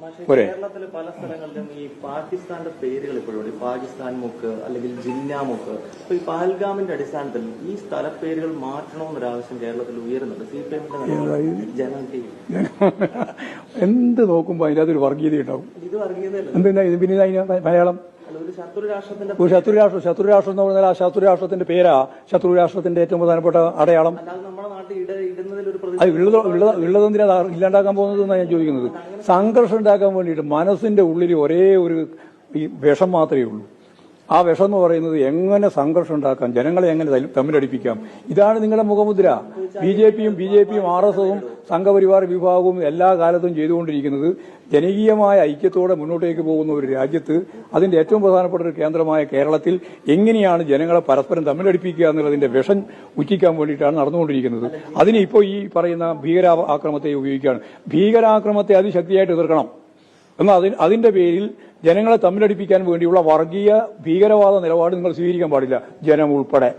കേരളത്തിലെ പല സ്ഥലങ്ങളിലും ഈ പാകിസ്ഥാന്റെ പേരുകൾ ഇപ്പോഴും പാകിസ്ഥാൻ മുക്ക് അല്ലെങ്കിൽ ജിന്ന മുക്ക്. അപ്പൊ ഈ പഹൽഗാമിന്റെ അടിസ്ഥാനത്തിൽ ഈ സ്ഥലപ്പേരുകൾ മാറ്റണമെന്നൊരു ആവശ്യം കേരളത്തിൽ ഉയരുന്നുണ്ട്. CPM ജനങ്ങൾ എന്ത് നോക്കുമ്പോ അതിനകത്തൊരു വർഗീയത ഉണ്ടാവും. ഇത് വർഗീയതയല്ല. എന്തിനാ ഇത്? പിന്നെ മലയാളം ശത്രുരാഷ്ട്രം എന്ന് പറഞ്ഞാൽ ആ ശത്രുരാഷ്ട്രത്തിന്റെ പേരാ ശത്രുരാഷ്ട്രത്തിന്റെ ഏറ്റവും പ്രധാനപ്പെട്ട അടയാളം. അത് ഉള്ളതെന്തിനാ ഇല്ലാണ്ടാക്കാൻ പോകുന്നതെന്നാണ് ഞാൻ ചോദിക്കുന്നത്. സംഘർഷം ഉണ്ടാക്കാൻ വേണ്ടിയിട്ട് മനസ്സിന്റെ ഉള്ളിൽ ഒരേ ഒരു ഈ വിഷം മാത്രമേ ഉള്ളൂ. ആ വിഷം എന്ന് പറയുന്നത് എങ്ങനെ സംഘർഷം ഉണ്ടാക്കാം, ജനങ്ങളെ എങ്ങനെ തമ്മിലടിപ്പിക്കാം, ഇതാണ് നിങ്ങളുടെ മുഖമുദ്ര. ബിജെപിയും RSSും സംഘപരിവാർ വിഭാഗവും എല്ലാ കാലത്തും ചെയ്തുകൊണ്ടിരിക്കുന്നത് ജനകീയമായ ഐക്യത്തോടെ മുന്നോട്ടേക്ക് പോകുന്ന ഒരു രാജ്യത്ത് അതിന്റെ ഏറ്റവും പ്രധാനപ്പെട്ട ഒരു കേന്ദ്രമായ കേരളത്തിൽ എങ്ങനെയാണ് ജനങ്ങളെ പരസ്പരം തമ്മിലടിപ്പിക്കുക എന്നുള്ളതിന്റെ വിഷം ഉറ്റിക്കാൻ വേണ്ടിയിട്ടാണ് നടന്നുകൊണ്ടിരിക്കുന്നത്. അതിന് ഇപ്പോൾ ഈ പറയുന്ന ഭീകരാക്രമത്തെ ഉപയോഗിക്കുകയാണ്. ഭീകരാക്രമത്തെ അതിശക്തിയായിട്ട് എതിർക്കണം. എന്നാൽ അതിന്റെ പേരിൽ ജനങ്ങളെ തമ്മിലടിപ്പിക്കാൻ വേണ്ടിയുള്ള വർഗീയ ഭീകരവാദ നിലപാട് നിങ്ങൾ സ്വീകരിക്കാൻ പാടില്ല, ജനം ഉൾപ്പെടെ.